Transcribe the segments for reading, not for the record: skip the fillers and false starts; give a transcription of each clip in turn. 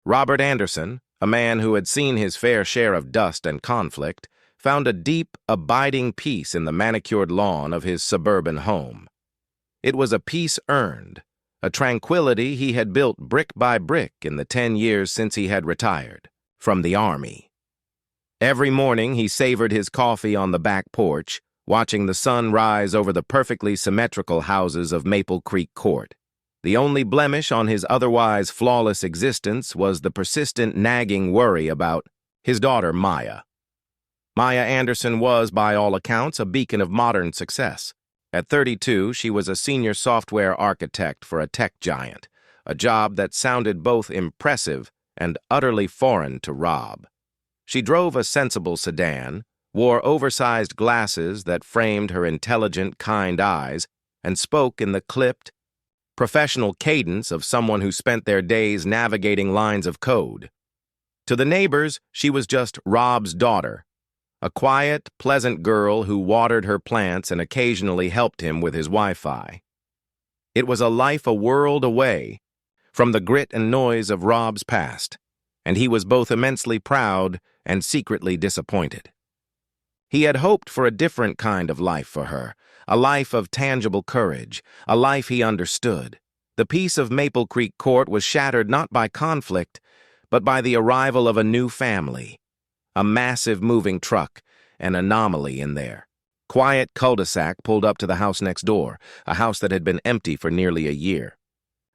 Robert Anderson, a man who had seen his fair share of dust and conflict, found a deep, abiding peace in the manicured lawn of his suburban home. It was a peace earned, a tranquility he had built brick by brick in the 10 years since he had retired from the Army. Every morning he savored his coffee on the back porch, watching the sun rise over the perfectly symmetrical houses of Maple Creek Court. The only blemish on his otherwise flawless existence was the persistent nagging worry about his daughter, Maya. Maya Anderson was, by all accounts, a beacon of modern success. At 32, she was a senior software architect for a tech giant, a job that sounded both impressive and utterly foreign to Rob. She drove a sensible sedan, wore oversized glasses that framed her intelligent, kind eyes, and spoke in the clipped, professional cadence of someone who spent their days navigating lines of code. To the neighbors, she was just Rob's daughter, a quiet, pleasant girl who watered her plants and occasionally helped him with his Wi-Fi. It was a life a world away from the grit and noise of Rob's past, and he was both immensely proud and secretly disappointed. He had hoped for a different kind of life for her, a life of tangible courage, a life he understood. The peace of Maple Creek Court was shattered not by conflict, but by the arrival of a new family. A massive moving truck, an anomaly in there. Quiet cul-de-sac pulled up to the house next door, a house that had been empty for nearly a year.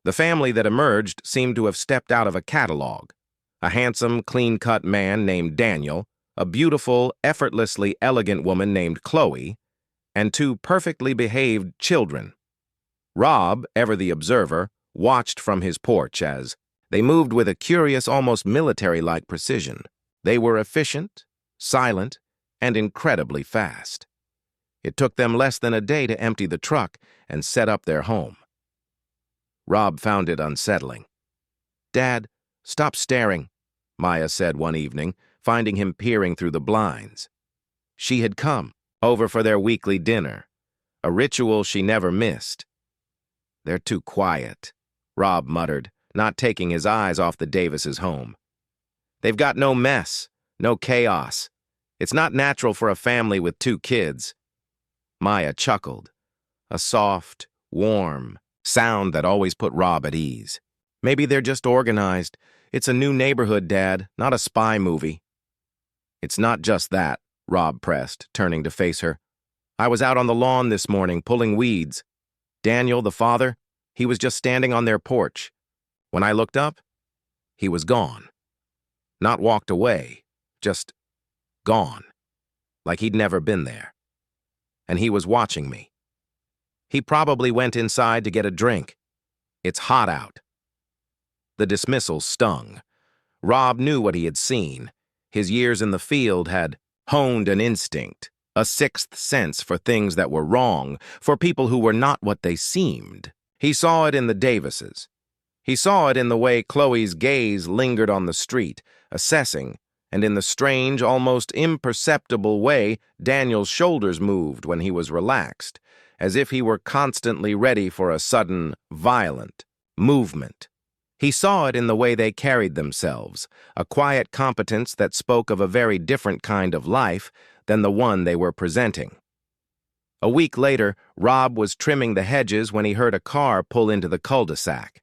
The family that emerged seemed to have stepped out of a catalog. A handsome, clean-cut man named Daniel, a beautiful, effortlessly elegant woman named Chloe, and two perfectly behaved children. Rob, ever the observer, watched from his porch as they moved with a curious, almost military-like precision. They were efficient, silent, and incredibly fast. It took them less than a day to empty the truck and set up their home. Rob found it unsettling. "Dad, stop staring," Maya said one evening, finding him peering through the blinds. She had come over for their weekly dinner, a ritual she never missed. "They're too quiet," Rob muttered, not taking his eyes off the Davises' home. "They've got no mess, no chaos. It's not natural for a family with 2 kids." Maya chuckled, a soft, warm sound that always put Rob at ease. "Maybe they're just organized. It's a new neighborhood, Dad, not a spy movie." "It's not just that," Rob pressed, turning to face her. "I was out on the lawn this morning pulling weeds. Daniel, the father, he was just standing on their porch. When I looked up, he was gone. Not walked away, just gone, like he'd never been there. And he was watching me. He probably went inside to get a drink. It's hot out." The dismissal stung. Rob knew what he had seen. His years in the field had honed an instinct, a sixth sense for things that were wrong, for people who were not what they seemed. He saw it in the Davises. He saw it in the way Chloe's gaze lingered on the street, assessing, and in the strange, almost imperceptible way Daniel's shoulders moved when he was relaxed, as if he were constantly ready for a sudden, violent movement. He saw it in the way they carried themselves, a quiet competence that spoke of a very different kind of life than the one they were presenting. A week later, Rob was trimming the hedges when he heard a car pull into the cul-de-sac.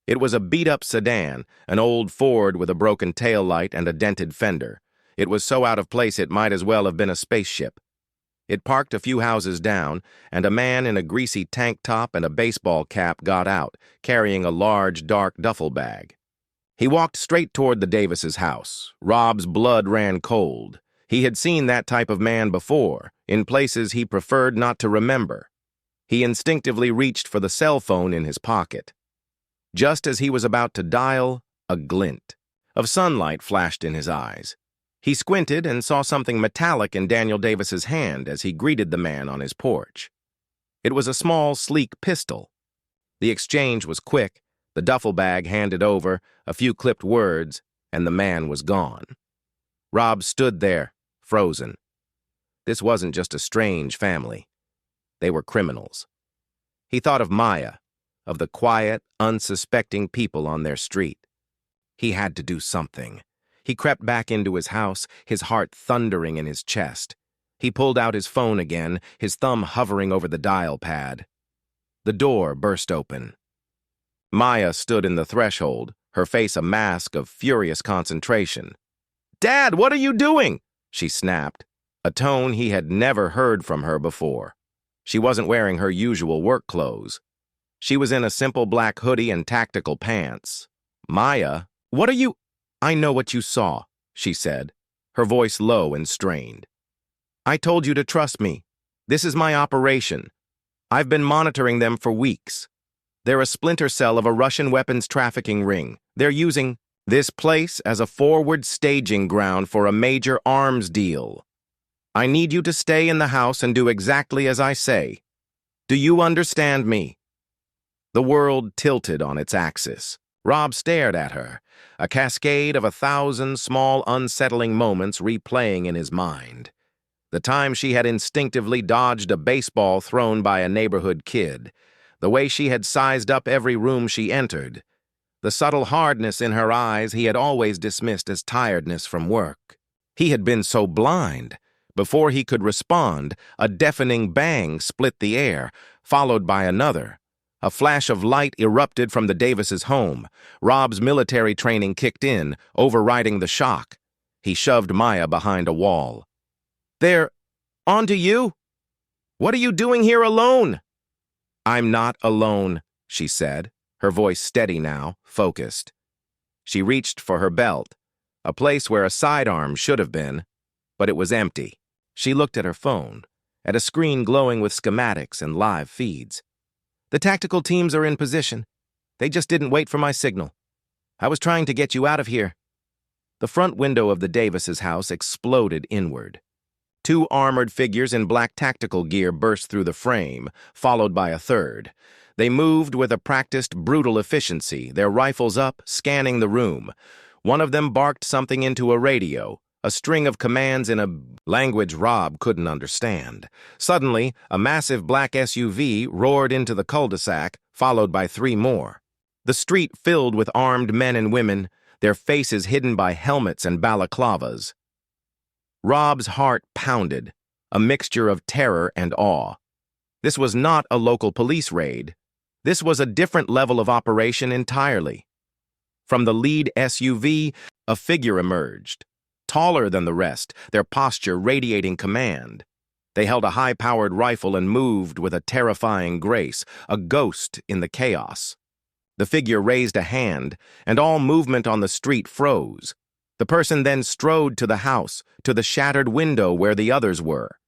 It was a beat-up sedan, an old Ford with a broken taillight and a dented fender. It was so out of place it might as well have been a spaceship. It parked a few houses down, and a man in a greasy tank top and a baseball cap got out, carrying a large, dark duffel bag. He walked straight toward the Davises' house. Rob's blood ran cold. He had seen that type of man before, in places he preferred not to remember. He instinctively reached for the cell phone in his pocket. Just as he was about to dial, a glint of sunlight flashed in his eyes. He squinted and saw something metallic in Daniel Davis's hand as he greeted the man on his porch. It was a small, sleek pistol. The exchange was quick, the duffel bag handed over, a few clipped words, and the man was gone. Rob stood there, frozen. This wasn't just a strange family. They were criminals. He thought of Maya, of the quiet, unsuspecting people on their street. He had to do something. He crept back into his house, his heart thundering in his chest. He pulled out his phone again, his thumb hovering over the dial pad. The door burst open. Maya stood in the threshold, her face a mask of furious concentration. "Dad, what are you doing?" she snapped, a tone he had never heard from her before. She wasn't wearing her usual work clothes. She was in a simple black hoodie and tactical pants. "Maya, what are you—" "I know what you saw," she said, her voice low and strained. "I told you to trust me. This is my operation. I've been monitoring them for weeks. They're a splinter cell of a Russian weapons trafficking ring. They're using this place as a forward staging ground for a major arms deal. I need you to stay in the house and do exactly as I say. Do you understand me?" The world tilted on its axis. Rob stared at her, a cascade of 1,000 small, unsettling moments replaying in his mind. The time she had instinctively dodged a baseball thrown by a neighborhood kid, the way she had sized up every room she entered, the subtle hardness in her eyes he had always dismissed as tiredness from work. He had been so blind. Before he could respond, a deafening bang split the air, followed by another. A flash of light erupted from the Davises' home. Rob's military training kicked in, overriding the shock. He shoved Maya behind a wall. "They're onto you? What are you doing here alone?" "I'm not alone," she said, her voice steady now, focused. She reached for her belt, a place where a sidearm should have been, but it was empty. She looked at her phone, at a screen glowing with schematics and live feeds. "The tactical teams are in position. They just didn't wait for my signal. I was trying to get you out of here." The front window of the Davises' house exploded inward. 2 armored figures in black tactical gear burst through the frame, followed by a third. They moved with a practiced, brutal efficiency, their rifles up, scanning the room. One of them barked something into a radio, a string of commands in a language Rob couldn't understand. Suddenly, a massive black SUV roared into the cul-de-sac, followed by 3 more. The street filled with armed men and women, their faces hidden by helmets and balaclavas. Rob's heart pounded, a mixture of terror and awe. This was not a local police raid. This was a different level of operation entirely. From the lead SUV, a figure emerged. Taller than the rest, their posture radiating command. They held a high-powered rifle and moved with a terrifying grace, a ghost in the chaos. The figure raised a hand, and all movement on the street froze. The person then strode to the house, to the shattered window where the others were.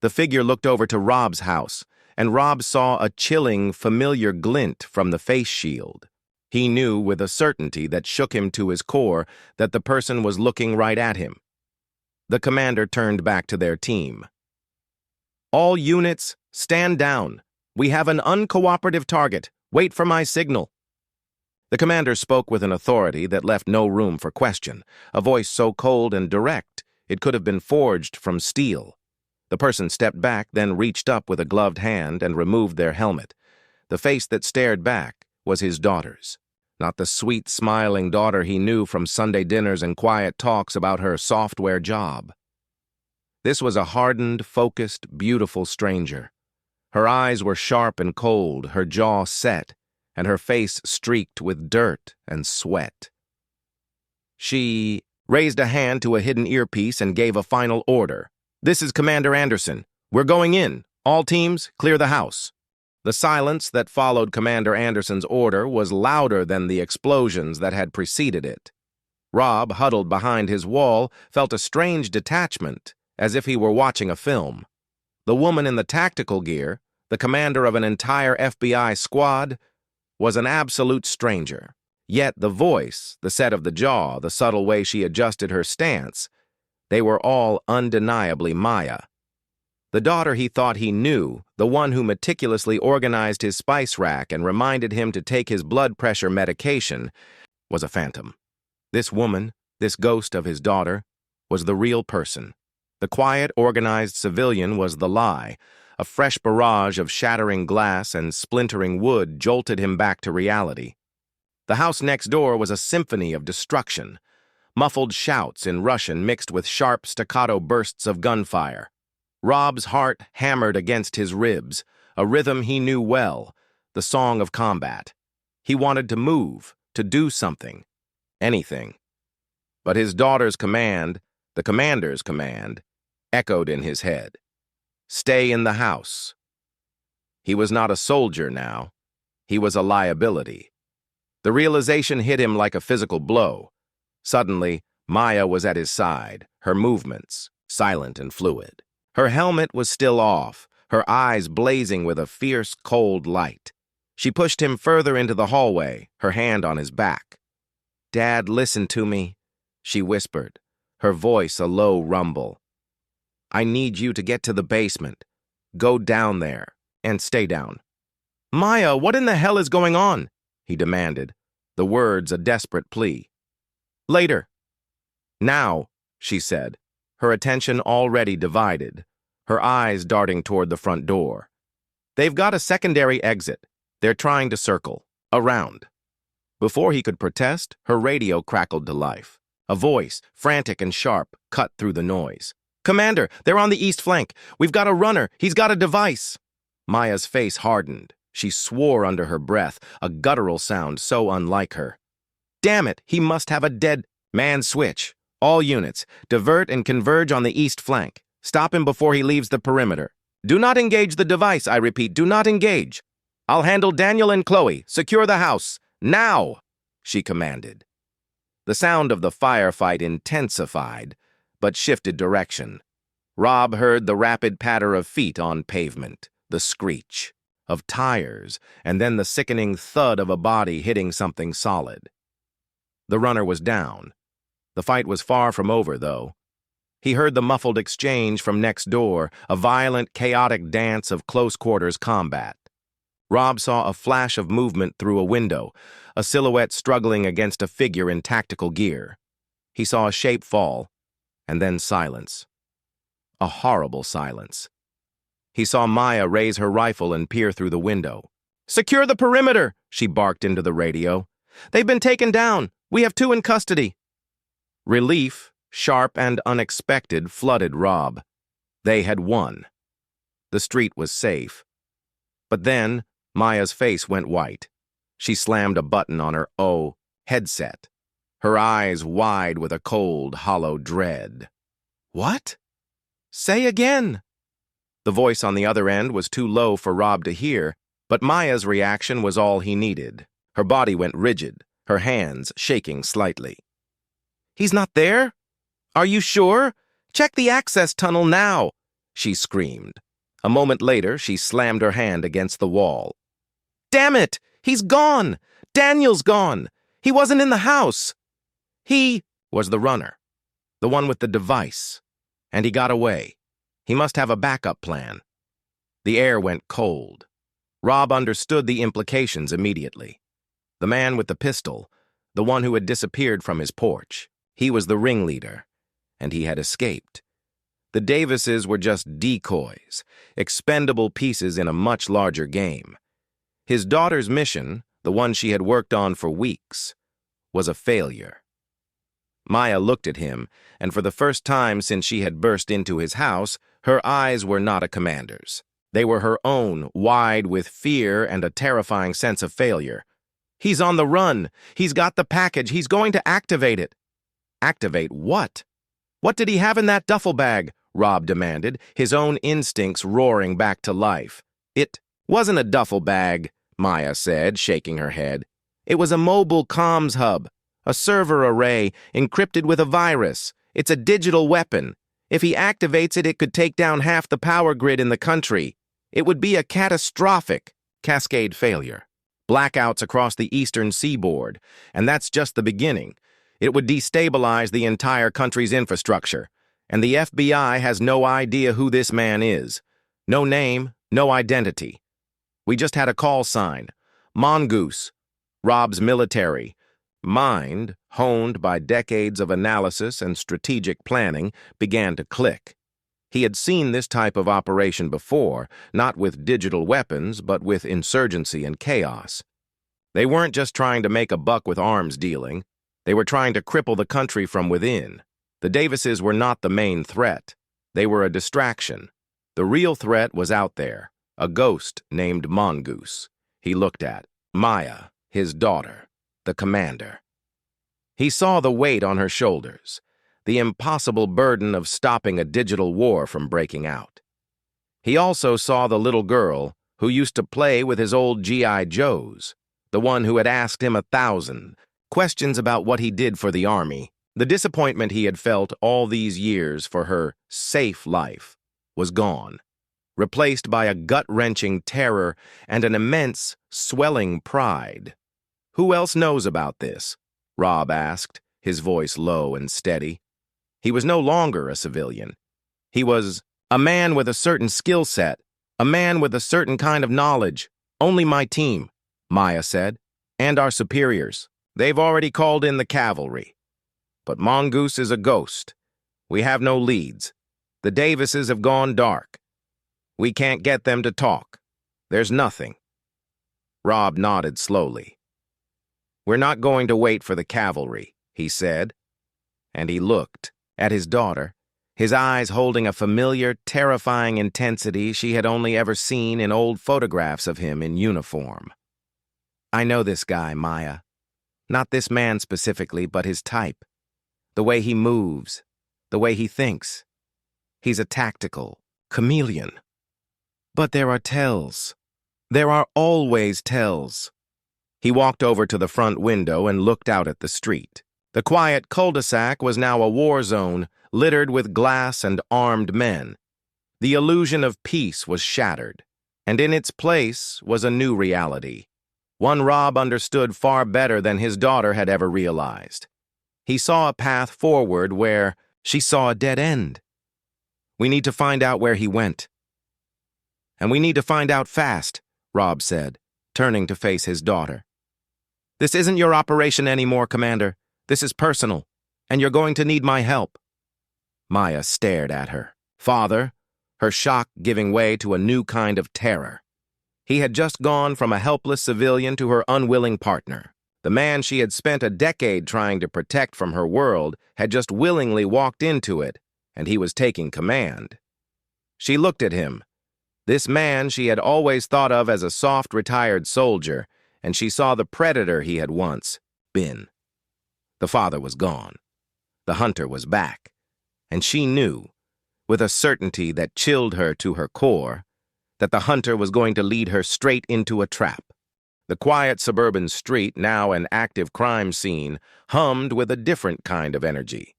The figure looked over to Rob's house, and Rob saw a chilling, familiar glint from the face shield. He knew with a certainty that shook him to his core that the person was looking right at him. The commander turned back to their team. "All units, stand down. We have an uncooperative target. Wait for my signal." The commander spoke with an authority that left no room for question, a voice so cold and direct it could have been forged from steel. The person stepped back, then reached up with a gloved hand and removed their helmet. The face that stared back was his daughter's, not the sweet, smiling daughter he knew from Sunday dinners and quiet talks about her software job. This was a hardened, focused, beautiful stranger. Her eyes were sharp and cold, her jaw set, and her face streaked with dirt and sweat. She raised a hand to a hidden earpiece and gave a final order. "This is Commander Anderson. We're going in. All teams, clear the house." The silence that followed Commander Anderson's order was louder than the explosions that had preceded it. Rob, huddled behind his wall, felt a strange detachment, as if he were watching a film. The woman in the tactical gear, the commander of an entire FBI squad, was an absolute stranger. Yet the voice, the set of the jaw, the subtle way she adjusted her stance, they were all undeniably Maya. The daughter he thought he knew, the one who meticulously organized his spice rack and reminded him to take his blood pressure medication, was a phantom. This woman, this ghost of his daughter, was the real person. The quiet, organized civilian was the lie. A fresh barrage of shattering glass and splintering wood jolted him back to reality. The house next door was a symphony of destruction. Muffled shouts in Russian mixed with sharp staccato bursts of gunfire. Rob's heart hammered against his ribs, a rhythm he knew well, the song of combat. He wanted to move, to do something, anything. But his daughter's command, the commander's command, echoed in his head. Stay in the house. He was not a soldier now. He was a liability. The realization hit him like a physical blow. Suddenly, Maya was at his side, her movements silent and fluid. Her helmet was still off, her eyes blazing with a fierce, cold light. She pushed him further into the hallway, her hand on his back. "Dad, listen to me," she whispered, her voice a low rumble. "I need you to get to the basement. Go down there, and stay down." "Maya, what in the hell is going on?" he demanded, the words a desperate plea. "Later." "Now," she said, her attention already divided, her eyes darting toward the front door. "They've got a secondary exit. They're trying to circle around." Before he could protest, her radio crackled to life. A voice, frantic and sharp, cut through the noise. "Commander, they're on the east flank. We've got a runner. He's got a device." Maya's face hardened. She swore under her breath, a guttural sound so unlike her. "Damn it, he must have a dead man. Switch. All units, divert and converge on the east flank. Stop him before he leaves the perimeter. Do not engage the device, I repeat, do not engage. I'll handle Daniel and Chloe. Secure the house. Now!" she commanded. The sound of the firefight intensified, but shifted direction. Rob heard the rapid patter of feet on pavement, the screech of tires, and then the sickening thud of a body hitting something solid. The runner was down. The fight was far from over, though. He heard the muffled exchange from next door, a violent, chaotic dance of close-quarters combat. Rob saw a flash of movement through a window, a silhouette struggling against a figure in tactical gear. He saw a shape fall, and then silence. A horrible silence. He saw Maya raise her rifle and peer through the window. "Secure the perimeter," she barked into the radio. "They've been taken down. We have 2 in custody." Relief, sharp and unexpected, flooded Rob. They had won. The street was safe. But then, Maya's face went white. She slammed a button on her headset, her eyes wide with a cold, hollow dread. "What? Say again." The voice on the other end was too low for Rob to hear, but Maya's reaction was all he needed. Her body went rigid, her hands shaking slightly. "He's not there? Are you sure? Check the access tunnel now," she screamed. A moment later, she slammed her hand against the wall. "Damn it! He's gone! Daniel's gone! He wasn't in the house! He was the runner, the one with the device, and he got away. He must have a backup plan." The air went cold. Rob understood the implications immediately. The man with the pistol, the one who had disappeared from his porch, he was the ringleader, and he had escaped. The Davises were just decoys, expendable pieces in a much larger game. His daughter's mission, the one she had worked on for weeks, was a failure. Maya looked at him, and for the first time since she had burst into his house, her eyes were not a commander's. They were her own, wide with fear and a terrifying sense of failure. "He's on the run. He's got the package. He's going to activate it." "Activate what? What did he have in that duffel bag?" Rob demanded, his own instincts roaring back to life. "It wasn't a duffel bag," Maya said, shaking her head. "It was a mobile comms hub, a server array encrypted with a virus. It's a digital weapon. If he activates it, it could take down half the power grid in the country. It would be a catastrophic cascade failure. Blackouts across the eastern seaboard, and that's just the beginning. It would destabilize the entire country's infrastructure, and the FBI has no idea who this man is. No name, no identity. We just had a call sign. Mongoose. Rob's military mind, honed by decades of analysis and strategic planning, began to click. He had seen this type of operation before, not with digital weapons, but with insurgency and chaos. They weren't just trying to make a buck with arms dealing. They were trying to cripple the country from within. The Davises were not the main threat. They were a distraction. The real threat was out there, a ghost named Mongoose. He looked at Maya, his daughter, the commander. He saw the weight on her shoulders, the impossible burden of stopping a digital war from breaking out. He also saw the little girl who used to play with his old G.I. Joes, the one who had asked him 1,000 questions about what he did for the army. The disappointment he had felt all these years for her safe life was gone, replaced by a gut-wrenching terror and an immense, swelling pride. "Who else knows about this?" Rob asked, his voice low and steady. He was no longer a civilian. He was a man with a certain skill set, a man with a certain kind of knowledge. "Only my team," Maya said, "and our superiors. They've already called in the cavalry. But Mongoose is a ghost. We have no leads. The Davises have gone dark. We can't get them to talk. There's nothing." Rob nodded slowly. "We're not going to wait for the cavalry," he said. And he looked at his daughter, his eyes holding a familiar, terrifying intensity she had only ever seen in old photographs of him in uniform. "I know this guy, Maya. Not this man specifically, but his type. The way he moves, the way he thinks. He's a tactical chameleon. But there are tells. There are always tells." He walked over to the front window and looked out at the street. The quiet cul-de-sac was now a war zone, littered with glass and armed men. The illusion of peace was shattered, and in its place was a new reality, one Rob understood far better than his daughter had ever realized. He saw a path forward where she saw a dead end. "We need to find out where he went." "And we need to find out fast," Rob said, turning to face his daughter. "This isn't your operation anymore, Commander. This is personal, and you're going to need my help." Maya stared at her father, her shock giving way to a new kind of terror. He had just gone from a helpless civilian to her unwilling partner. The man she had spent a decade trying to protect from her world had just willingly walked into it, and he was taking command. She looked at him, this man she had always thought of as a soft, retired soldier, and she saw the predator he had once been. The father was gone. The hunter was back, and she knew, with a certainty that chilled her to her core, that the hunter was going to lead her straight into a trap. The quiet suburban street, now an active crime scene, hummed with a different kind of energy.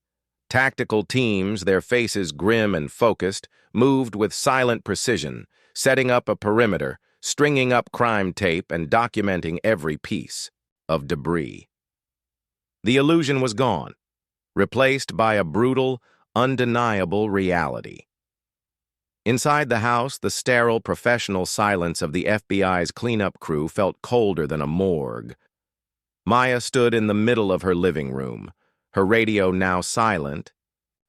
Tactical teams, their faces grim and focused, moved with silent precision, setting up a perimeter, stringing up crime tape, and documenting every piece of debris. The illusion was gone, replaced by a brutal, undeniable reality. Inside the house, the sterile, professional silence of the FBI's cleanup crew felt colder than a morgue. Maya stood in the middle of her living room, her radio now silent,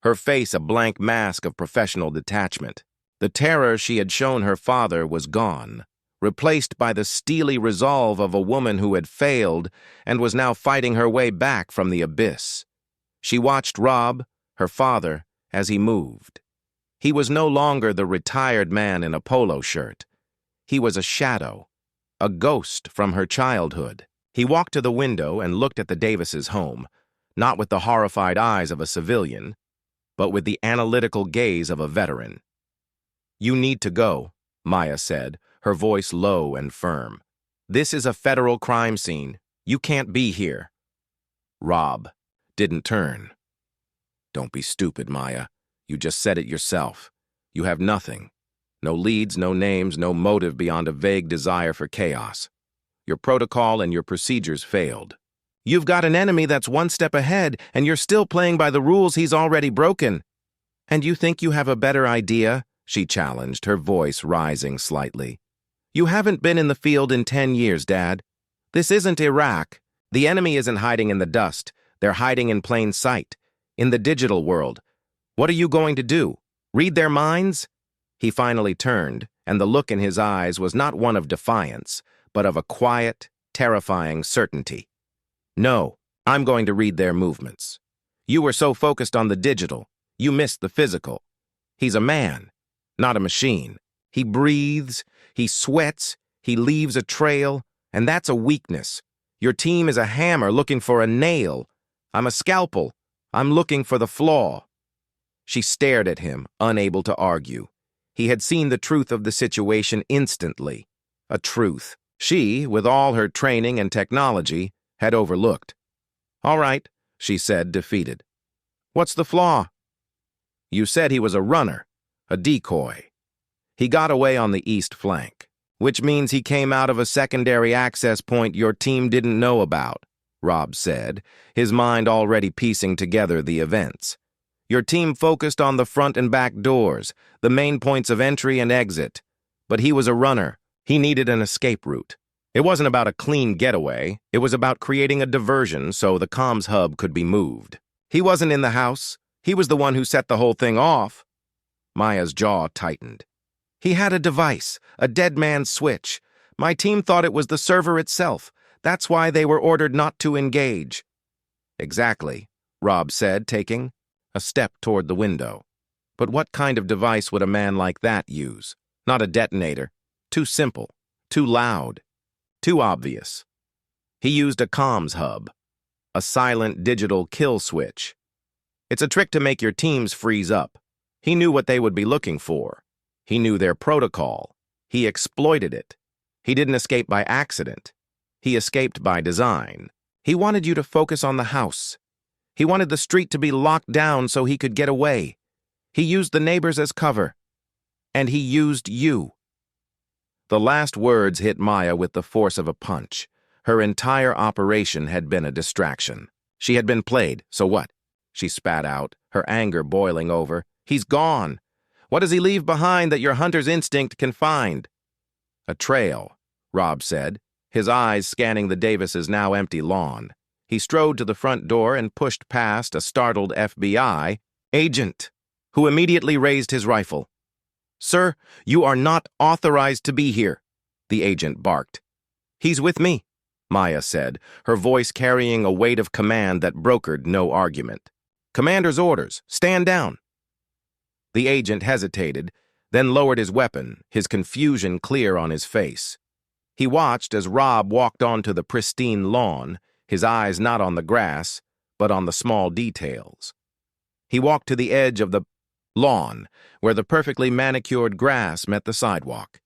her face a blank mask of professional detachment. The terror she had shown her father was gone, replaced by the steely resolve of a woman who had failed and was now fighting her way back from the abyss. She watched Rob, her father, as he moved. He was no longer the retired man in a polo shirt. He was a shadow, a ghost from her childhood. He walked to the window and looked at the Davises' home, not with the horrified eyes of a civilian, but with the analytical gaze of a veteran. "You need to go," Maya said, her voice low and firm. "This is a federal crime scene. You can't be here." Rob didn't turn. "Don't be stupid, Maya. You just said it yourself. You have nothing. No leads, no names, no motive beyond a vague desire for chaos. Your protocol and your procedures failed. You've got an enemy that's one step ahead, and you're still playing by the rules he's already broken. And you think you have a better idea?" she challenged, her voice rising slightly. "You haven't been in the field in 10 years, Dad. This isn't Iraq. The enemy isn't hiding in the dust. They're hiding in plain sight, in the digital world. What are you going to do? Read their minds?" He finally turned, and the look in his eyes was not one of defiance, but of a quiet, terrifying certainty. No, I'm going to read their movements. You were so focused on the digital, you missed the physical. He's a man, not a machine. He breathes, he sweats, he leaves a trail, and that's a weakness. Your team is a hammer looking for a nail. I'm a scalpel. I'm looking for the flaw. She stared at him, unable to argue. He had seen the truth of the situation instantly. A truth she, with all her training and technology, had overlooked. All right, she said, defeated. What's the flaw? You said he was a runner, a decoy. He got away on the east flank, which means he came out of a secondary access point your team didn't know about, Rob said, his mind already piecing together the events. Your team focused on the front and back doors, the main points of entry and exit. But he was a runner. He needed an escape route. It wasn't about a clean getaway. It was about creating a diversion so the comms hub could be moved. He wasn't in the house. He was the one who set the whole thing off. Maya's jaw tightened. He had a device, a dead man's switch. My team thought it was the server itself. That's why they were ordered not to engage. Exactly, Rob said, taking a step toward the window. But what kind of device would a man like that use? Not a detonator. Too simple. Too loud. Too obvious. He used a comms hub. A silent digital kill switch. It's a trick to make your teams freeze up. He knew what they would be looking for. He knew their protocol. He exploited it. He didn't escape by accident. He escaped by design. He wanted you to focus on the house. He wanted the street to be locked down so he could get away. He used the neighbors as cover. And he used you. The last words hit Maya with the force of a punch. Her entire operation had been a distraction. She had been played, so what? She spat out, her anger boiling over. He's gone. What does he leave behind that your hunter's instinct can find? A trail, Rob said, his eyes scanning the Davises' now empty lawn. He strode to the front door and pushed past a startled FBI agent, who immediately raised his rifle. Sir, you are not authorized to be here, the agent barked. He's with me, Maya said, her voice carrying a weight of command that brokered no argument. Commander's orders, stand down. The agent hesitated, then lowered his weapon, his confusion clear on his face. He watched as Rob walked onto the pristine lawn, his eyes not on the grass, but on the small details. He walked to the edge of the lawn, where the perfectly manicured grass met the sidewalk.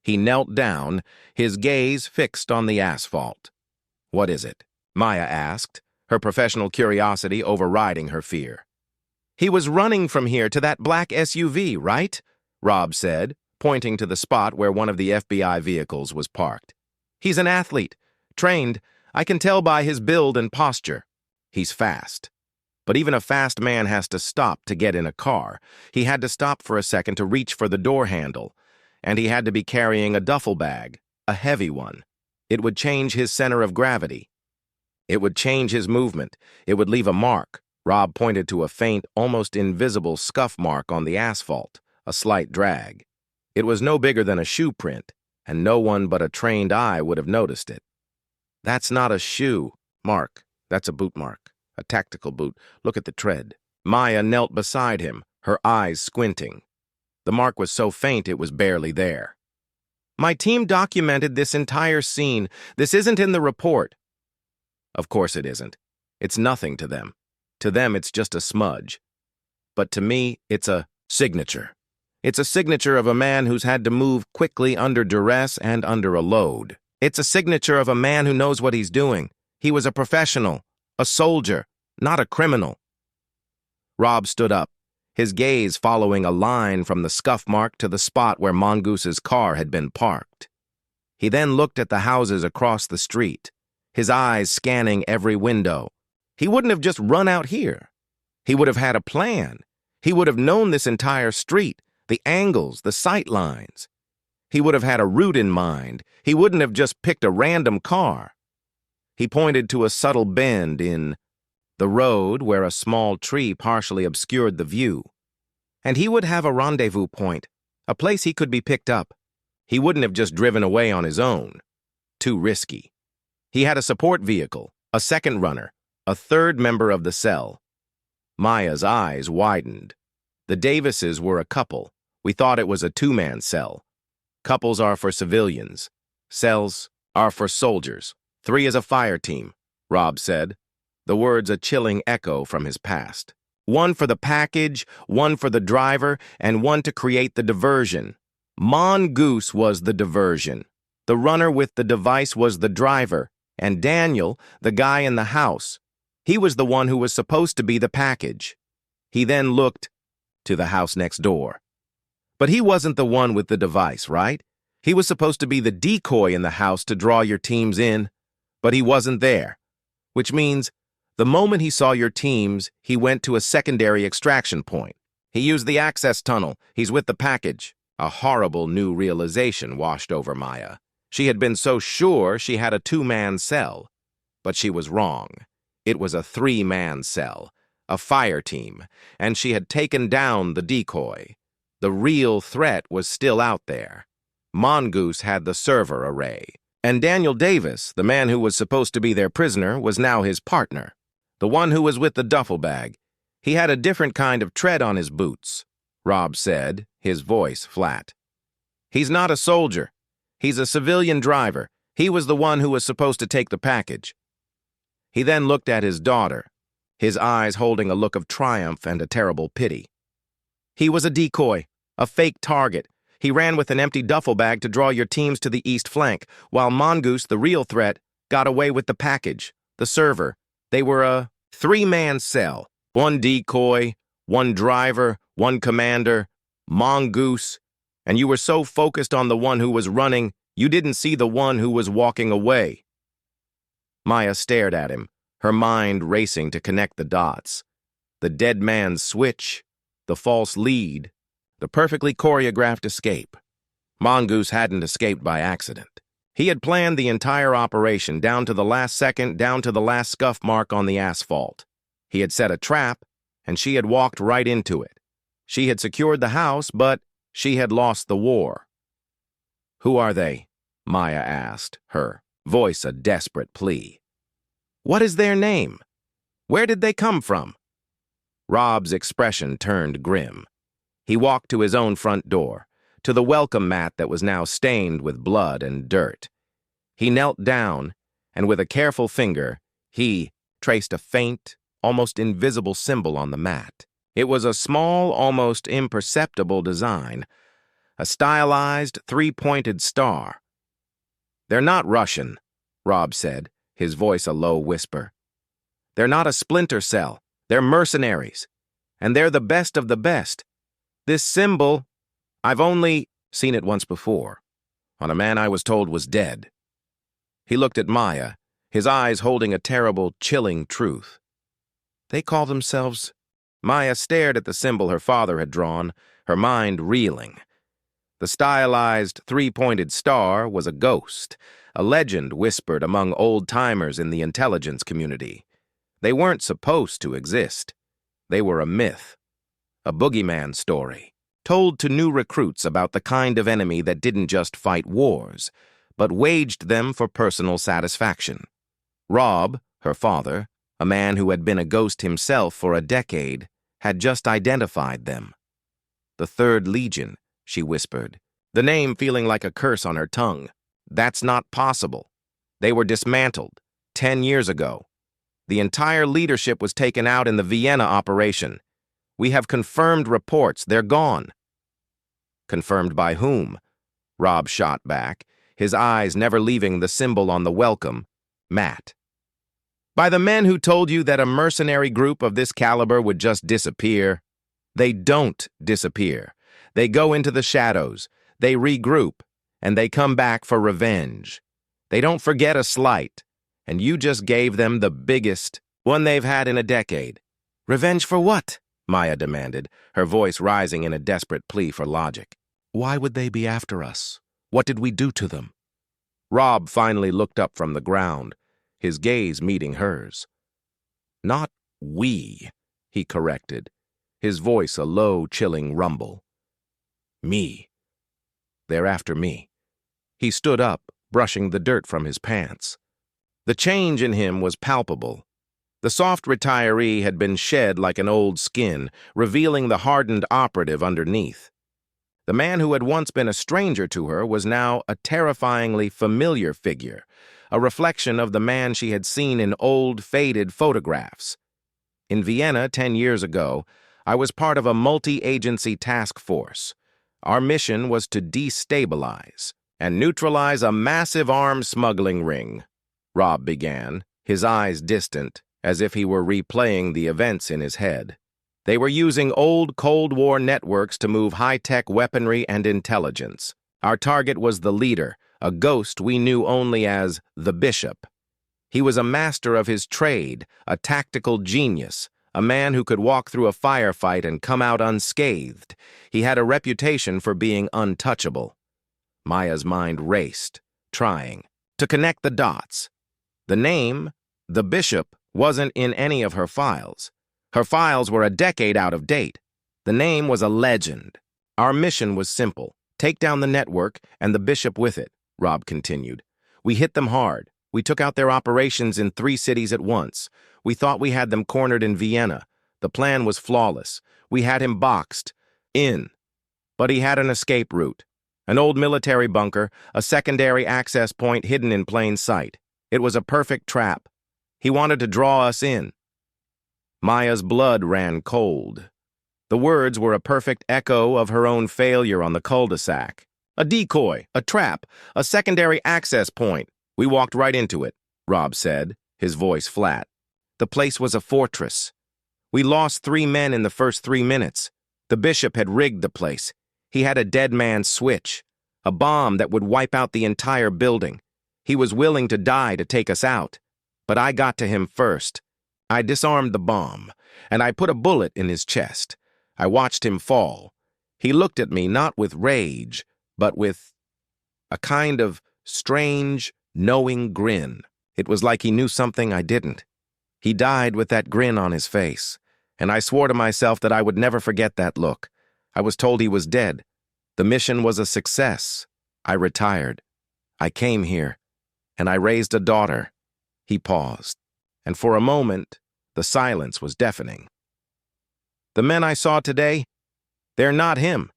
He knelt down, his gaze fixed on the asphalt. What is it? Maya asked, her professional curiosity overriding her fear. He was running from here to that black SUV, right? Rob said, pointing to the spot where one of the FBI vehicles was parked. He's an athlete, trained. I can tell by his build and posture. He's fast. But even a fast man has to stop to get in a car. He had to stop for a second to reach for the door handle, and he had to be carrying a duffel bag, a heavy one. It would change his center of gravity. It would change his movement. It would leave a mark. Rob pointed to a faint, almost invisible scuff mark on the asphalt, a slight drag. It was no bigger than a shoe print, and no one but a trained eye would have noticed it. That's not a shoe, Mark. That's a boot mark. A tactical boot. Look at the tread. Maya knelt beside him, her eyes squinting. The mark was so faint it was barely there. My team documented this entire scene. This isn't in the report. Of course it isn't. It's nothing to them. To them, it's just a smudge. But to me, it's a signature. It's a signature of a man who's had to move quickly under duress and under a load. It's a signature of a man who knows what he's doing. He was a professional, a soldier, not a criminal. Rob stood up, his gaze following a line from the scuff mark to the spot where Mongoose's car had been parked. He then looked at the houses across the street, his eyes scanning every window. He wouldn't have just run out here. He would have had a plan. He would have known this entire street, the angles, the sight lines. He would have had a route in mind. He wouldn't have just picked a random car. He pointed to a subtle bend in the road where a small tree partially obscured the view. And he would have a rendezvous point, a place he could be picked up. He wouldn't have just driven away on his own. Too risky. He had a support vehicle, a second runner, a third member of the cell. Maya's eyes widened. The Davises were a couple. We thought it was a two-man cell. Couples are for civilians. Cells are for soldiers. 3 is a fire team, Rob said, the words a chilling echo from his past. 1 for the package, 1 for the driver, and 1 to create the diversion. Mongoose was the diversion. The runner with the device was the driver, and Daniel, the guy in the house, he was the one who was supposed to be the package. He then looked to the house next door. But he wasn't the one with the device, right? He was supposed to be the decoy in the house to draw your teams in, but he wasn't there, which means the moment he saw your teams, he went to a secondary extraction point. He used the access tunnel. He's with the package. A horrible new realization washed over Maya. She had been so sure she had a 2-man cell, but she was wrong. It was a 3-man cell, a fire team, and she had taken down the decoy. The real threat was still out there. Mongoose had the server array, and Daniel Davis, the man who was supposed to be their prisoner, was now his partner, the one who was with the duffel bag. He had a different kind of tread on his boots, Rob said, his voice flat. He's not a soldier. He's a civilian driver. He was the one who was supposed to take the package. He then looked at his daughter, his eyes holding a look of triumph and a terrible pity. He was a decoy, a fake target. He ran with an empty duffel bag to draw your teams to the east flank, while Mongoose, the real threat, got away with the package, the server. They were a 3-man cell. 1 decoy, 1 driver, 1 commander, Mongoose, and you were so focused on the one who was running, you didn't see the one who was walking away. Maya stared at him, her mind racing to connect the dots. The dead man's switch, the false lead, the perfectly choreographed escape. Mongoose hadn't escaped by accident. He had planned the entire operation down to the last second, down to the last scuff mark on the asphalt. He had set a trap, and she had walked right into it. She had secured the house, but she had lost the war. "Who are they?" Maya asked, her voice a desperate plea. "What is their name? Where did they come from?" Rob's expression turned grim. He walked to his own front door, to the welcome mat that was now stained with blood and dirt. He knelt down, and with a careful finger, he traced a faint, almost invisible symbol on the mat. It was a small, almost imperceptible design, a stylized 3-pointed star. "They're not Russian," Rob said, his voice a low whisper. "They're not a splinter cell. They're mercenaries. And they're the best of the best. This symbol, I've only seen it once before, on a man I was told was dead." He looked at Maya, his eyes holding a terrible, chilling truth. "They call themselves..." Maya stared at the symbol her father had drawn, her mind reeling. The stylized 3-pointed star was a ghost, a legend whispered among old-timers in the intelligence community. They weren't supposed to exist. They were a myth, a boogeyman story, told to new recruits about the kind of enemy that didn't just fight wars, but waged them for personal satisfaction. Rob, her father, a man who had been a ghost himself for a decade, had just identified them. "The 3rd Legion," she whispered, the name feeling like a curse on her tongue. "That's not possible. They were dismantled 10 years ago. The entire leadership was taken out in the Vienna operation. We have confirmed reports. They're gone." "Confirmed by whom?" Rob shot back, his eyes never leaving the symbol on the welcome mat. "By the men who told you that a mercenary group of this caliber would just disappear. They don't disappear. They go into the shadows, they regroup, and they come back for revenge. They don't forget a slight, and you just gave them the biggest one they've had in a decade." "Revenge for what?" Maya demanded, her voice rising in a desperate plea for logic. "Why would they be after us? What did we do to them?" Rob finally looked up from the ground, his gaze meeting hers. "Not we," he corrected, his voice a low, chilling rumble. "Me. They're after me." He stood up, brushing the dirt from his pants. The change in him was palpable. The soft retiree had been shed like an old skin, revealing the hardened operative underneath. The man who had once been a stranger to her was now a terrifyingly familiar figure, a reflection of the man she had seen in old, faded photographs. In Vienna 10 years ago, I was part of a multi-agency task force. Our mission was to destabilize and neutralize a massive arms smuggling ring. Rob began, his eyes distant, as if he were replaying the events in his head. They were using old Cold War networks to move high-tech weaponry and intelligence. Our target was the leader, a ghost we knew only as the Bishop. He was a master of his trade, a tactical genius, a man who could walk through a firefight and come out unscathed. He had a reputation for being untouchable. Maya's mind raced, trying to connect the dots. The name, the Bishop, wasn't in any of her files. Her files were a decade out of date. The name was a legend. Our mission was simple. Take down the network and the Bishop with it, Rob continued. We hit them hard. We took out their operations in 3 cities at once. We thought we had them cornered in Vienna. The plan was flawless. We had him boxed in. But he had an escape route. An old military bunker, a secondary access point hidden in plain sight. It was a perfect trap. He wanted to draw us in. Maya's blood ran cold. The words were a perfect echo of her own failure on the cul-de-sac. A decoy, a trap, a secondary access point. We walked right into it, Rob said, his voice flat. The place was a fortress. We lost 3 men in the first 3 minutes. The Bishop had rigged the place. He had a dead man's switch, a bomb that would wipe out the entire building. He was willing to die to take us out. But I got to him first. I disarmed the bomb, and I put a bullet in his chest. I watched him fall. He looked at me not with rage, but with a kind of strange, knowing grin. It was like he knew something I didn't. He died with that grin on his face, and I swore to myself that I would never forget that look. I was told he was dead. The mission was a success. I retired. I came here, and I raised a daughter. He paused, and for a moment, the silence was deafening. The men I saw today, they're not him.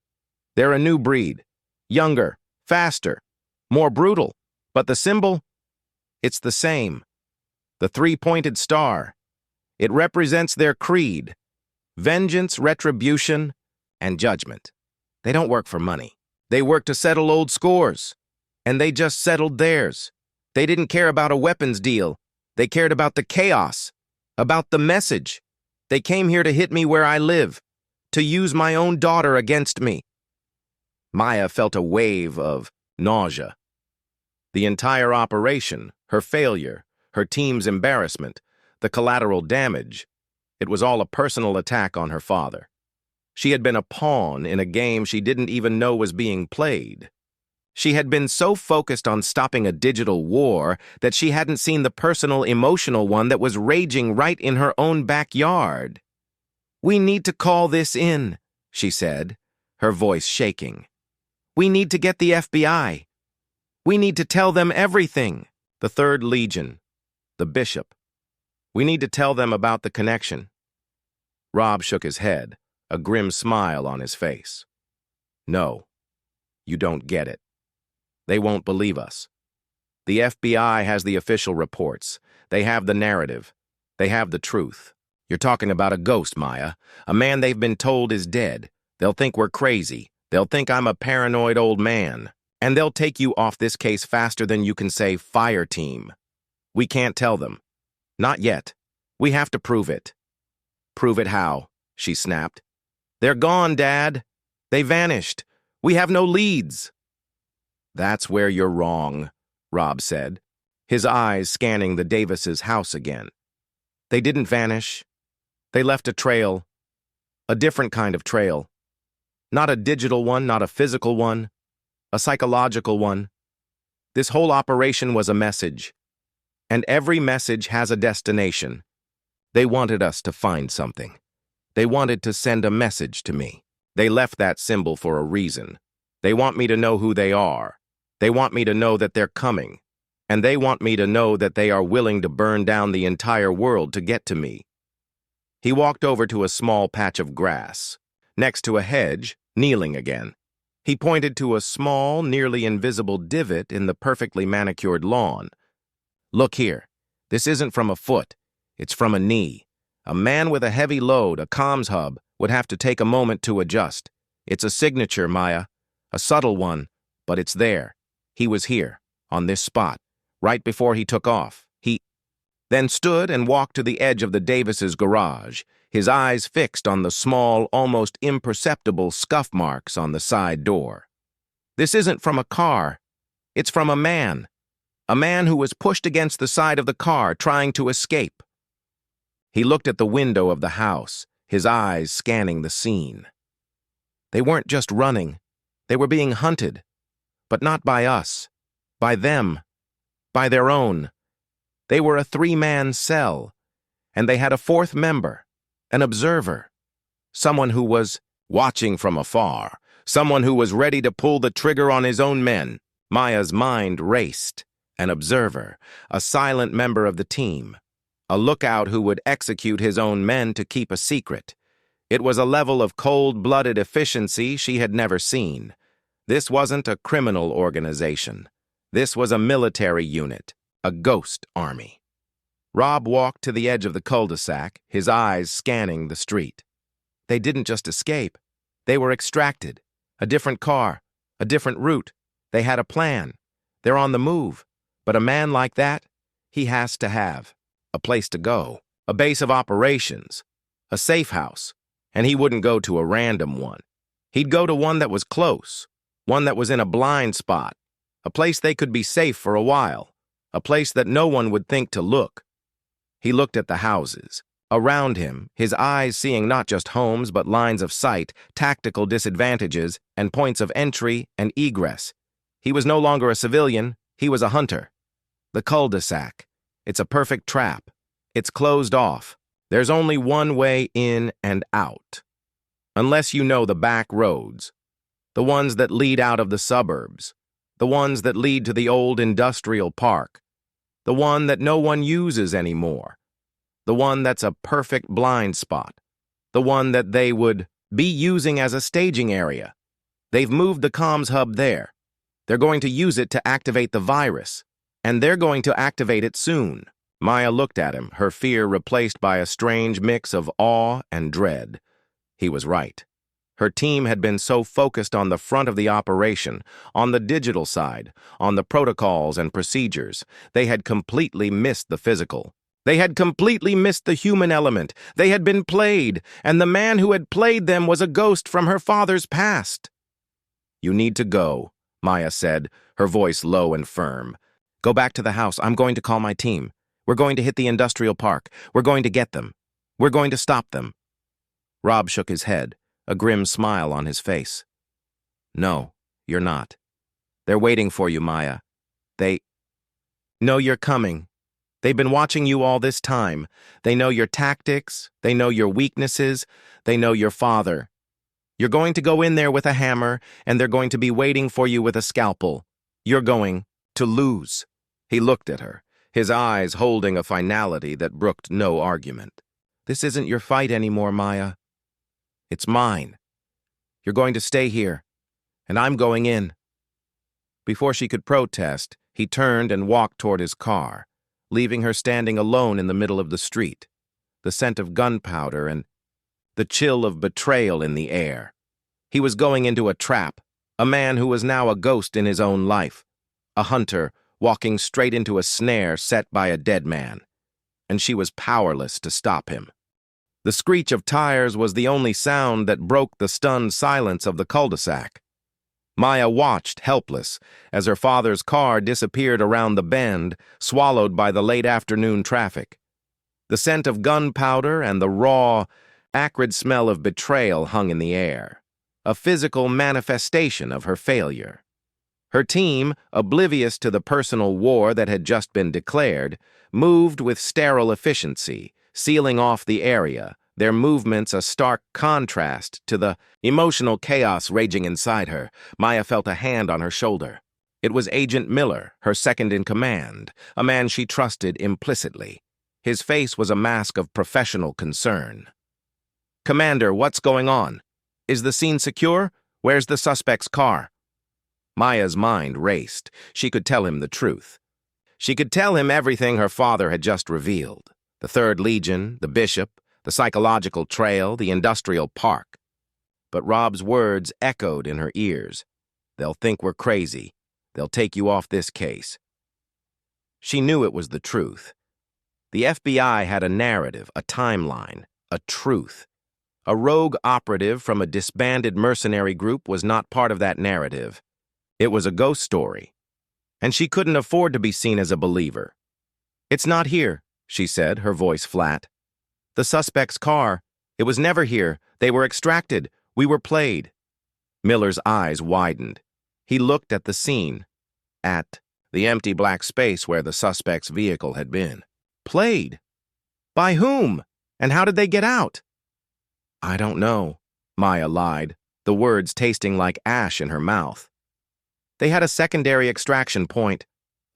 They're a new breed. Younger, faster, more brutal. But the symbol, it's the same. The 3-pointed star. It represents their creed. Vengeance, retribution, and judgment. They don't work for money. They work to settle old scores. And they just settled theirs. They didn't care about a weapons deal. They cared about the chaos, about the message. They came here to hit me where I live, to use my own daughter against me. Maya felt a wave of nausea. The entire operation, her failure, her team's embarrassment, the collateral damage, it was all a personal attack on her father. She had been a pawn in a game she didn't even know was being played. She had been so focused on stopping a digital war that she hadn't seen the personal, emotional one that was raging right in her own backyard. "We need to call this in," she said, her voice shaking. "We need to get the FBI. We need to tell them everything." The 3rd Legion, the Bishop. We need to tell them about the connection. Rob shook his head, a grim smile on his face. "No, you don't get it. They won't believe us. The FBI has the official reports. They have the narrative. They have the truth. You're talking about a ghost, Maya, a man they've been told is dead. They'll think we're crazy. They'll think I'm a paranoid old man. And they'll take you off this case faster than you can say fire team. We can't tell them. Not yet. We have to prove it." "Prove it how?" she snapped. "They're gone, Dad. They vanished. We have no leads." "That's where you're wrong," Rob said, his eyes scanning the Davises' house again. "They didn't vanish. They left a trail. A different kind of trail. Not a digital one, not a physical one. A psychological one. This whole operation was a message. And every message has a destination. They wanted us to find something. They wanted to send a message to me. They left that symbol for a reason. They want me to know who they are. They want me to know that they're coming. and they want me to know that they are willing to burn down the entire world to get to me. He walked over to a small patch of grass, next to a hedge, kneeling again. He pointed to a small, nearly invisible divot in the perfectly manicured lawn. Look here. This isn't from a foot. It's from a knee. A man with a heavy load, a comms hub, would have to take a moment to adjust. It's a signature, Maya. A subtle one, but it's there. He was here, on this spot, right before he took off. He then stood and walked to the edge of the Davises' garage, his eyes fixed on the small, almost imperceptible scuff marks on the side door. This isn't from a car. It's from a man. A man who was pushed against the side of the car, trying to escape. He looked at the window of the house, his eyes scanning the scene. They weren't just running. They were being hunted. But not by us. By them. By their own. They were a three-man cell, and they had a fourth member, an observer, someone who was watching from afar, someone who was ready to pull the trigger on his own men. Maya's mind raced. An observer, a silent member of the team, a lookout who would execute his own men to keep a secret. It was a level of cold-blooded efficiency she had never seen. This wasn't a criminal organization. This was a military unit, a ghost army. Rob walked to the edge of the cul-de-sac, his eyes scanning the street. They didn't just escape. They were extracted. A different car, a different route. They had a plan. They're on the move. But a man like that, he has to have a place to go, a base of operations, a safe house, and he wouldn't go to a random one. He'd go to one that was close, one that was in a blind spot, a place they could be safe for a while, a place that no one would think to look. He looked at the houses. Around him, his eyes seeing not just homes but lines of sight, tactical disadvantages, and points of entry and egress. He was no longer a civilian, he was a hunter. The cul-de-sac. It's a perfect trap. It's closed off. There's only one way in and out. Unless you know the back roads, the ones that lead out of the suburbs, the ones that lead to the old industrial park, the one that no one uses anymore, the one that's a perfect blind spot, the one that they would be using as a staging area. They've moved the comms hub there. They're going to use it to activate the virus. And they're going to activate it soon. Maya looked at him, her fear replaced by a strange mix of awe and dread. He was right. Her team had been so focused on the front of the operation, on the digital side, on the protocols and procedures, they had completely missed the physical. They had completely missed the human element. They had been played, and the man who had played them was a ghost from her father's past. You need to go, Maya said, her voice low and firm. Go back to the house. I'm going to call my team. We're going to hit the industrial park. We're going to get them. We're going to stop them. Rob shook his head, a grim smile on his face. No, you're not. They're waiting for you, Maya. They know you're coming. They've been watching you all this time. They know your tactics. They know your weaknesses. They know your father. You're going to go in there with a hammer, and they're going to be waiting for you with a scalpel. You're going to lose. He looked at her, his eyes holding a finality that brooked no argument. This isn't your fight anymore, Maya. It's mine. You're going to stay here, and I'm going in. Before she could protest, he turned and walked toward his car, leaving her standing alone in the middle of the street, the scent of gunpowder and the chill of betrayal in the air. He was going into a trap, a man who was now a ghost in his own life, a hunter walking straight into a snare set by a dead man, and she was powerless to stop him. The screech of tires was the only sound that broke the stunned silence of the cul-de-sac. Maya watched, helpless, as her father's car disappeared around the bend, swallowed by the late afternoon traffic. The scent of gunpowder and the raw, acrid smell of betrayal hung in the air, a physical manifestation of her failure. Her team, oblivious to the personal war that had just been declared, moved with sterile efficiency, sealing off the area, their movements a stark contrast to the emotional chaos raging inside her. Maya felt a hand on her shoulder. It was Agent Miller, her second-in-command, a man she trusted implicitly. His face was a mask of professional concern. "Commander, what's going on? Is the scene secure? Where's the suspect's car?" Maya's mind raced. She could tell him the truth. She could tell him everything her father had just revealed. The Third Legion, the Bishop, the psychological trail, the industrial park. But Rob's words echoed in her ears. "They'll think we're crazy. They'll take you off this case." She knew it was the truth. The FBI had a narrative, a timeline, a truth. A rogue operative from a disbanded mercenary group was not part of that narrative. It was a ghost story, and she couldn't afford to be seen as a believer. "It's not here," she said, her voice flat. "The suspect's car. It was never here. They were extracted. We were played." Miller's eyes widened. He looked at the scene, at the empty black space where the suspect's vehicle had been. "Played? By whom? And how did they get out?" "I don't know," Maya lied, the words tasting like ash in her mouth. "They had a secondary extraction point,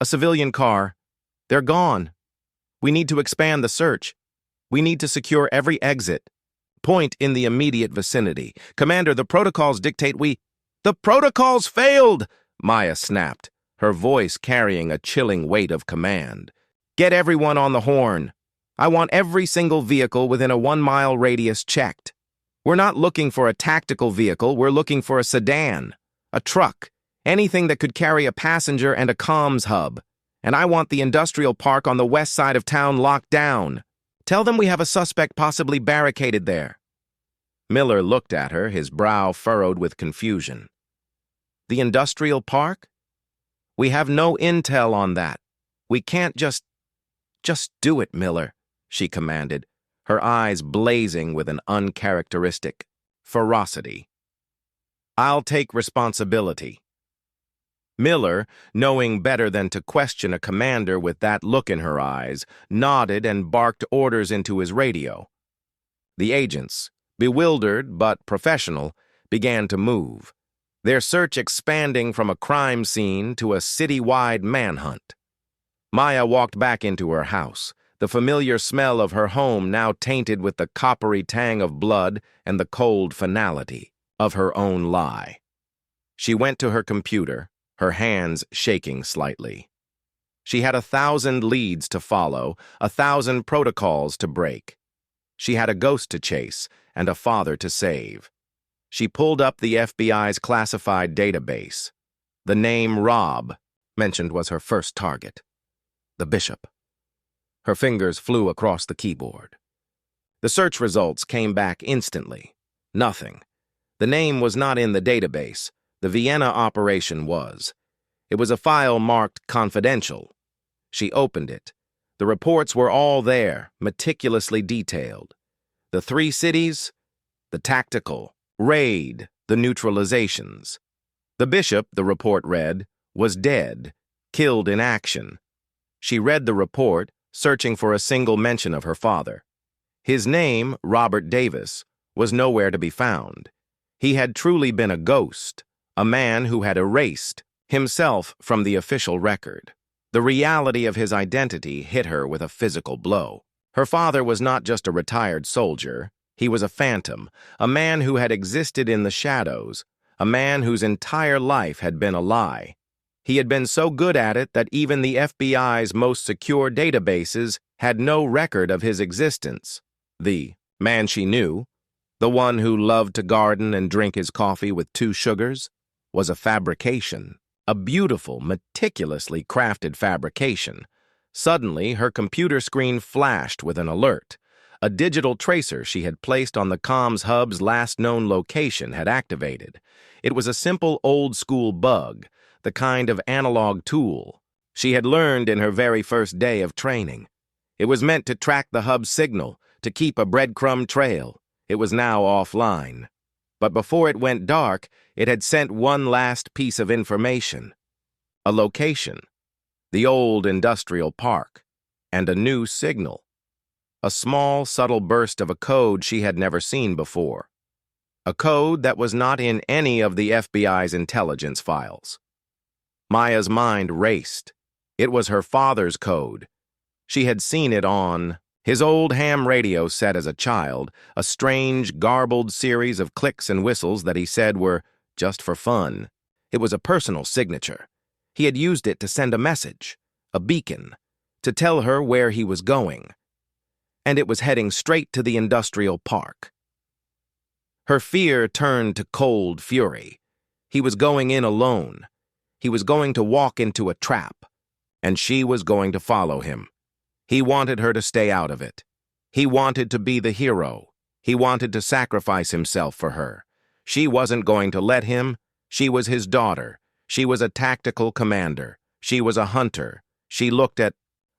a civilian car. They're gone. We need to expand the search. We need to secure every exit point in the immediate vicinity. Commander, the protocols dictate we—" "The protocols failed!" Maya snapped, her voice carrying a chilling weight of command. "Get everyone on the horn. I want every single vehicle within a 1-mile radius checked. We're not looking for a tactical vehicle, we're looking for a sedan, a truck, anything that could carry a passenger and a comms hub. And I want the industrial park on the west side of town locked down. Tell them we have a suspect possibly barricaded there." Miller looked at her, his brow furrowed with confusion. "The industrial park? We have no intel on that. We can't just do it, Miller," she commanded, her eyes blazing with an uncharacteristic ferocity. "I'll take responsibility." Miller, knowing better than to question a commander with that look in her eyes, nodded and barked orders into his radio. The agents, bewildered but professional, began to move, their search expanding from a crime scene to a city-wide manhunt. Maya walked back into her house, the familiar smell of her home now tainted with the coppery tang of blood and the cold finality of her own lie. She went to her computer, her hands shaking slightly. She had 1,000 leads to follow, 1,000 protocols to break. She had a ghost to chase and a father to save. She pulled up the FBI's classified database. The name Rob mentioned was her first target. The Bishop. Her fingers flew across the keyboard. The search results came back instantly. Nothing. The name was not in the database. The Vienna operation was. It was a file marked confidential. She opened it. The reports were all there, meticulously detailed. The 3 cities, the tactical, raid, the neutralizations. The Bishop, the report read, was dead, killed in action. She read the report, searching for a single mention of her father. His name, Robert Davis, was nowhere to be found. He had truly been a ghost, a man who had erased himself from the official record. The reality of his identity hit her with a physical blow. Her father was not just a retired soldier. He was a phantom, a man who had existed in the shadows, a man whose entire life had been a lie. He had been so good at it that even the FBI's most secure databases had no record of his existence. The man she knew, the one who loved to garden and drink his coffee with 2 sugars, was a fabrication, a beautiful, meticulously crafted fabrication. Suddenly, her computer screen flashed with an alert. A digital tracer she had placed on the comms hub's last known location had activated. It was a simple old-school bug, the kind of analog tool she had learned in her very first day of training. It was meant to track the hub's signal, to keep a breadcrumb trail. It was now offline. But before it went dark, it had sent one last piece of information. A location, the old industrial park, and a new signal. A small, subtle burst of a code she had never seen before. A code that was not in any of the FBI's intelligence files. Maya's mind raced. It was her father's code. She had seen it on his old ham radio set as a child, a strange, garbled series of clicks and whistles that he said were just for fun. It was a personal signature. He had used it to send a message, a beacon, to tell her where he was going. And it was heading straight to the industrial park. Her fear turned to cold fury. He was going in alone. He was going to walk into a trap, and she was going to follow him. He wanted her to stay out of it. He wanted to be the hero. He wanted to sacrifice himself for her. She wasn't going to let him. She was his daughter. She was a tactical commander. She was a hunter. She looked at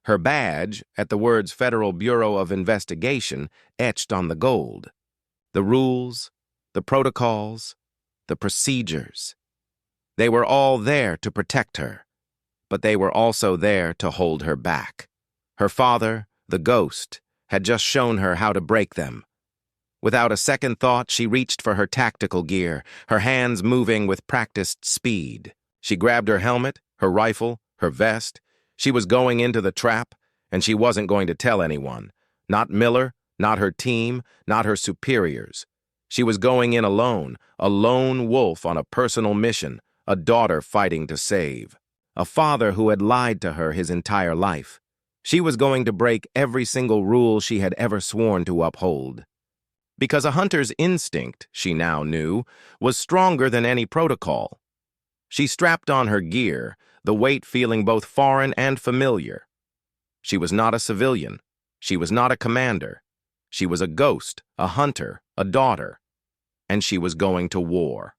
her badge at the words Federal Bureau of Investigation etched on the gold. The rules, the protocols, the procedures. They were all there to protect her, but they were also there to hold her back. Her father, the ghost, had just shown her how to break them. Without a second thought, she reached for her tactical gear, her hands moving with practiced speed. She grabbed her helmet, her rifle, her vest. She was going into the trap, and she wasn't going to tell anyone. Not Miller, not her team, not her superiors. She was going in alone, a lone wolf on a personal mission, a daughter fighting to save, a father who had lied to her his entire life. She was going to break every single rule she had ever sworn to uphold. Because a hunter's instinct, she now knew, was stronger than any protocol. She strapped on her gear, the weight feeling both foreign and familiar. She was not a civilian. She was not a commander. She was a ghost, a hunter, a daughter. And she was going to war.